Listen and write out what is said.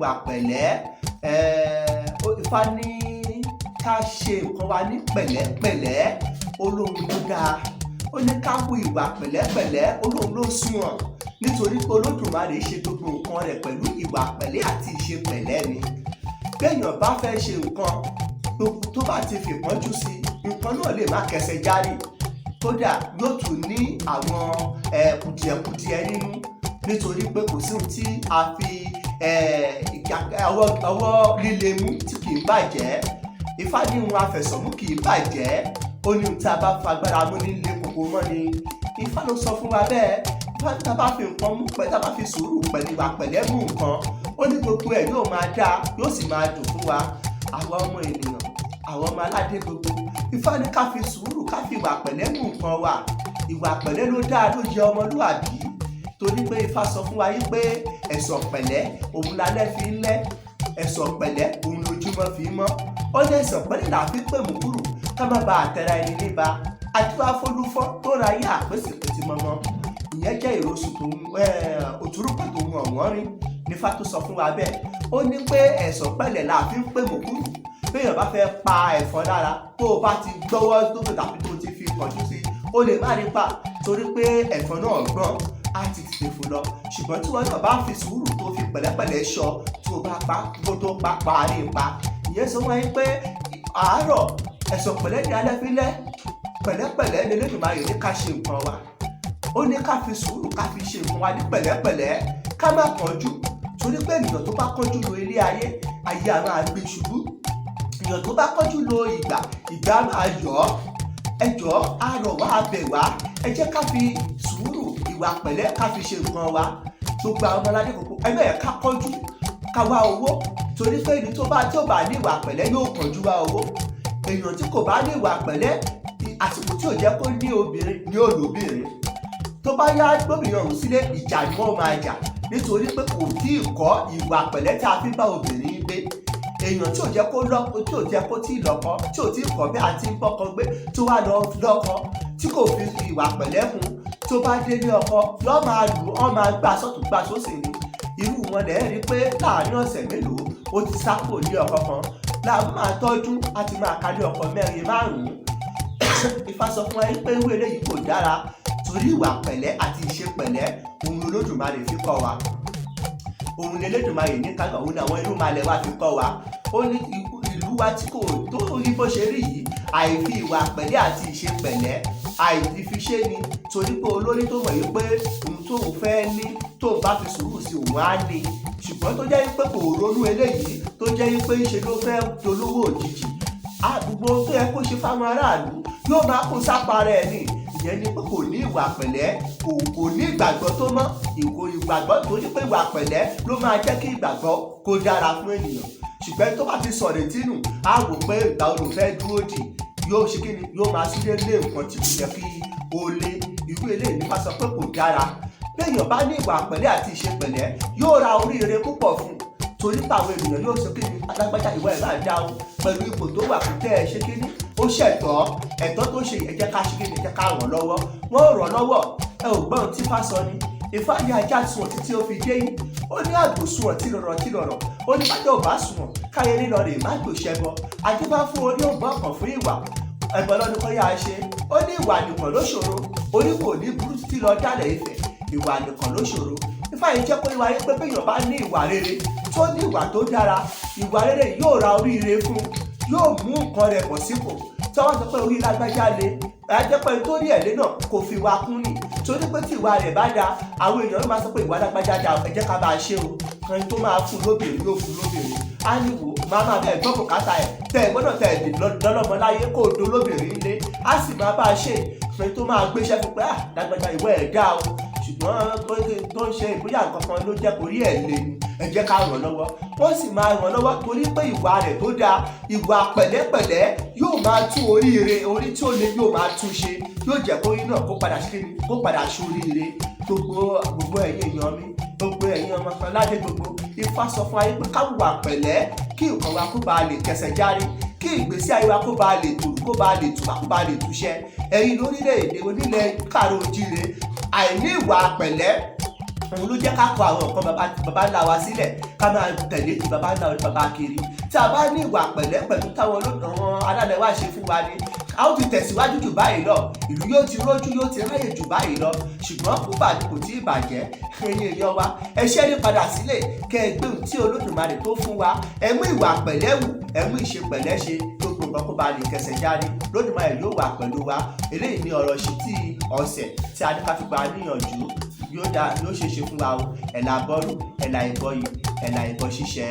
ìwà pẹ̀lẹ́. Ifá ní ká ṣe nǹkan wa ní pẹ̀lẹ́pẹ̀lẹ́, olóhun ló dáa. Ó ní ká hu ìwà pẹ̀lẹ́pẹ̀lẹ́, olóhun ló sunwọ̀n, nítorí pé Olódùmarè ṣe gbogbo nǹkan rẹ̀ pẹ̀lú ìwà pẹ̀lẹ́ àti ìṣe pẹ̀lẹ́ ni. Béèyàn bá fẹ́ ṣe nǹkan tó bá ti fi ìpọ́njú sí, nǹkan náà lè má kẹsẹ̀ járí, kódà yóò tún ní àwọn kùdìẹ̀kudiẹ nínú, nítorí pé kò sí ohun tí a fi ọwọ́ líle mú tí kì í bàjẹ́. Ifá ní ohun afẹ̀sọ̀mú kì í bàjẹ́, ó ní ohun tí a bá fagbára mú nílé kòkó mọ́ ni. Ifá ló sọ fún wa bẹ́ẹ̀. Ifá ní tá a bá fi nǹkan mú pẹ́, tá a bá fi sùúrù pẹ̀lú ìwà pẹ̀lẹ́ mú nǹkan, ó ní gbogbo ẹ̀ yóò máa dáa, yóò sì máa dùn fún wa, àwa ọmọ ènìyàn, àwọn ọmọ aládé gbogbo. Ifá ní ká fi sùúrù, ká fi ìwà pẹ̀lẹ́ mú nǹkan wa. Ìwà pẹ̀lẹ́ ló dáa, ló yẹ ọmọlúwàbí, torí pé Ifá sọ fún wa yí pé ẹ̀sọ̀ pẹ̀lẹ́ òun lálẹ́ fi ń lẹ́, ẹ̀sọ̀ pẹ̀lẹ́ òun lójúmọ́ fi ń mọ́. Ó ní ẹ̀sọ̀ pẹ̀lẹ́ là fi pè mú kúrò, ká má ba àtẹ̀ra ẹni níba. Àdúrà fọlúfọ́ tó ra yé àpèsèpèsè mọ́mọ́, ìyẹn jẹ́ ìrosùn tó òtúrúpọ̀ tó mú ọ̀wọ́n rí. Nífá tó sọ fún wa bẹ́ẹ̀. Ó ní pé ẹ̀sọ̀ pẹ̀lẹ́ là fi ń pè mú kúrò. Béèyàn bá fẹ́ pa ẹ̀fọn lára, tó o bá ti gbọ́wọ́ sókè tàbí tó o ti fi ìpọ́njú sí, ó lè má rí pa, torí pé ẹ̀fọn náà gbọ́n á ti tètè fò lọ. Ṣùgbọ́n tí wọ́n náà bá fi sùúrù tó fi pẹ̀lẹ́pẹ̀lẹ́ ṣọ́, tó bá pa kó tó pa rí pa. Ìyẹn sọ wọ́n yín pé àárọ̀ ẹ̀sọ̀ pẹ̀lẹ́ ní alẹ́ fi lẹ́, pẹ̀lẹ́pẹ̀lẹ́ ní Olódùmarè ní ká ṣe nǹkan wa. Ó ní ká fi sùúrù ká fi ṣe nǹkan wa ní pẹ̀lẹ́pẹ̀lẹ́, ká má kánjú, torí pé ènìyàn tó bá kánjú lo ilé ayé, ayé á máa gbé ṣubú. Ènìyàn tó bá kánjú lo ìgbà máa yọ̀ ọ́. Ẹ jọ̀ọ́, á rọ̀ wá, á bẹ̀ wá, ẹ jẹ́ ká fi sùúrù, ìwà pẹ̀lẹ́ ká fi ṣe nǹkan wa. Gbogbo àwọn ọmọládé kòkó ẹgbẹ́ yẹn ká kánjú ká wá owó, torí pé ẹni tó bá ní ìwà pẹ̀lẹ́ yóò kánjú wá owó. Èèyàn tí kò bá ní ìwà pẹ̀lẹ́, àsìkò tí ò jẹ́ kó ní obìnrin ní olóbìnrin. Tó bá yá gbóbìnrin ọ̀hún sílé, ìjà ni wọ́n máa jà, nítorí pé kò tí ì kọ́ ìwà pẹ̀lẹ́ tí a fi bá obìnrin gbé. Èèyàn tí ò jẹ́ kó lọ́kọ, tí ò jẹ́ kó tí ì lọ́kọ, tí ò tí ì kọ́ bí a ti ń bọ́kọ gbé, tó wá lọ lọ́kọ, tí kò fi ìwà pẹ̀lẹ́ fún, tó bá dé ní ọkọ, yọ́ máa lù ọ́, máa gbà sọ́tún gbà sósì ni. Irú wọn lẹ̀ rí pé láàárín ọ̀sẹ̀ mélòó ó ti sá kúrò ní ọkọ kan, láàbù máa tọ́jú àti máa kárí ọkọ mẹ́rin márùn-ún. Ifá sọ fún wa pé irú eléyìí kò dára, torí ìwà pẹ̀lẹ́ àti ìṣe pẹ̀lẹ́ òun Olódùmarè fi kọ́ wa. Òun Olódùmarè ní ká, òun àwọn irú malẹ̀ wa fi kọ́ wa. Ó ní ìlú wa tí kò tó rí bó ṣe rí yìí, àìfi ìwà pẹ̀lẹ́ àti ìṣe pẹ̀lẹ́ àìfiṣe ni, torí pé olórí tó mọ̀ yìí pé ohun tó fẹ́ ní tó bá fi sùúrù sí òun á ní. Ṣùgbọ́n tó jẹ́ pé kò ronú eléyìí, tó jẹ́ pé ṣe ló fẹ́ dolówó òjijì, àdúgbò tó yẹ kó ṣe fáwọn aráàlú yóò máa kó sápá rẹ̀ ni. Ìyẹn ni pé kò ní ìwà pẹ̀lẹ́, kò ní ìgbàgbọ́ tó mọ́. Ìgbàgbọ́ tó ní pé ìwà pẹ̀lẹ́ ló máa jẹ́ kí ìgbàgbọ́ kó dára fún ènìyàn. Ṣùgbọ́n tó bá ti sọ̀rọ̀ tínú, á wò pé ìgbà olùfẹ́ dúró dì, yóò ṣe kí ni, yóò máa sílé lé nǹkan tí kò yẹ kí ó lé. Irú eléyìí Nífá sọ pé kò dára. Béèyàn bá ní ìwà pẹ̀lẹ́ àti ìṣe pẹ̀lẹ́, yóò ra oríire púpọ̀ fún un, torí pé àwọn ènìyàn yóò sọ kí ni, alágbájá ìwà ẹ̀ máa dá o, pẹ̀lú ipò tó wà kó tẹ́ ẹ ṣe kí ni, ó ṣẹ̀tọ́, ẹ̀tọ́ tó ṣe ẹ jẹ́ ká ṣe kí ni, ẹ jẹ́ ká ràn lọ́wọ́. Wọ́n ràn lọ́wọ́. Ẹ ò gbọ́n tí Ifá sọ ni. Ifá ní ajá sùn títí ó fi dé yìí. Ó ní àgbò sùn tìrọ̀rọ̀. Ó ní bájọ́ ò bá sùn káyé nílọ rè má gbò ṣẹbọ. Ajé bá fún orí ògbọ́n kan fún ìwà, ẹ̀bọ̀n lọ́dún kan yá a ṣe. Ó ní ìwà nìkan ló ṣòro, orí kò ní burú títí lọ dálẹ̀ Ifẹ̀, ìwà nìkan ló ṣòro. Ifá yìí jẹ́ pé ìwà yìí pé béèyàn bá ní ìwà rere, tó ní ìwà tó dára, ìwà rere yóò ra oríire fún, yóò mú nǹkan rẹ̀ bọ̀ sípò. Tí wọ́n sọ pé orí lágbájá le, jẹ́ pé nítorí ẹ̀lẹ́ náà kò fi wá kún ni, torí pé tí ìwà rẹ̀ bá da, àwọn èèyàn ló máa sọ pé ìwà lágbájá da, ẹ jẹ́ ká máa ṣe o. Kan tó máa fún lóbìnrin yóò fún lóbìnrin. Á ní wò máa bẹ́ẹ̀ gbọ́ bùkátà ẹ̀, tẹ̀ gbọ́dọ̀ tẹ̀ lọ́lọ́mọ láyé kó o do lóbìnrin ilé, á sì máa bá a ṣe. Kan tó máa gbéṣẹ́ fún pé lágbájá ìwà ẹ̀ dá o, ṣùgbọ́n tó ń ṣe ìbúyà kankan ló jẹ́ kórí ẹ̀ lé ni, ẹ jẹ́ ká ràn lọ́wọ́. Wọ́n sì máa ràn lọ́wọ́ torí pé ìwà rẹ̀ tó dáa, ìwà pẹ̀lẹ́pẹ̀lẹ́ yóò máa tún oríire, orí tí ó le yóò máa tún ṣe, yóò jẹ́ kó yín náà kó padà ṣoríire. Gbogbo ẹ̀yin èèyàn mi, gbogbo ẹ̀yin ọmọ kan ládé gbogbo, Ifá sọ fún ayé pé ká wà pẹ̀lẹ́, kí nǹkan wa kó bá lè kẹsẹ̀ járí, kí ìgbésí ayé wa kó bá lè tù, kó bá lè tùbà, kó bá lè túṣẹ́. Ẹ̀yin lórílẹ̀-èdè onílẹ̀ káàró oòjíire, àìní ìwà pẹ̀lẹ́ òun ló jẹ́ ká kọ àwọn nǹkan baba ńlá wa sílẹ̀, ká máa tẹ̀lé ti bàbá náà ní bàbá kiri. Tí a bá ní ìwà pẹ̀lẹ́ pẹ̀lú táwọn alálẹ̀ wá ṣe fún wa ni, a ó ti tẹ̀síwájú jù báyìí lọ, ìlú yóò ti rójú, yóò ti ráyè jù báyìí lọ. Ṣùgbọ́n púpà ni kò tí ì bàjẹ́. Ẹ̀yin èèyàn wa, ẹ ṣẹ́rí padà sílé kẹ́ ẹ gbé ohun tí Olódùmarè tó fún wa, ẹ mú ìwà pẹ̀lẹ́ wù, ẹ mú ìṣe pẹ̀lẹ́ ṣe, gbogbo nǹkan kó ba lè kẹsẹ̀ jáde. Olódùmarè yóò wà pẹ̀lú wa. Eléyìí ni ọ̀rọ̀ ìṣítí ọ̀sẹ̀ tí a ní ká fi gba níyànjú. Yóò ṣeé ṣe fún wa o. Ẹ̀là bọ́rú, ẹ̀là ìbọyì, ẹ̀là ìbọ ṣíṣẹ́.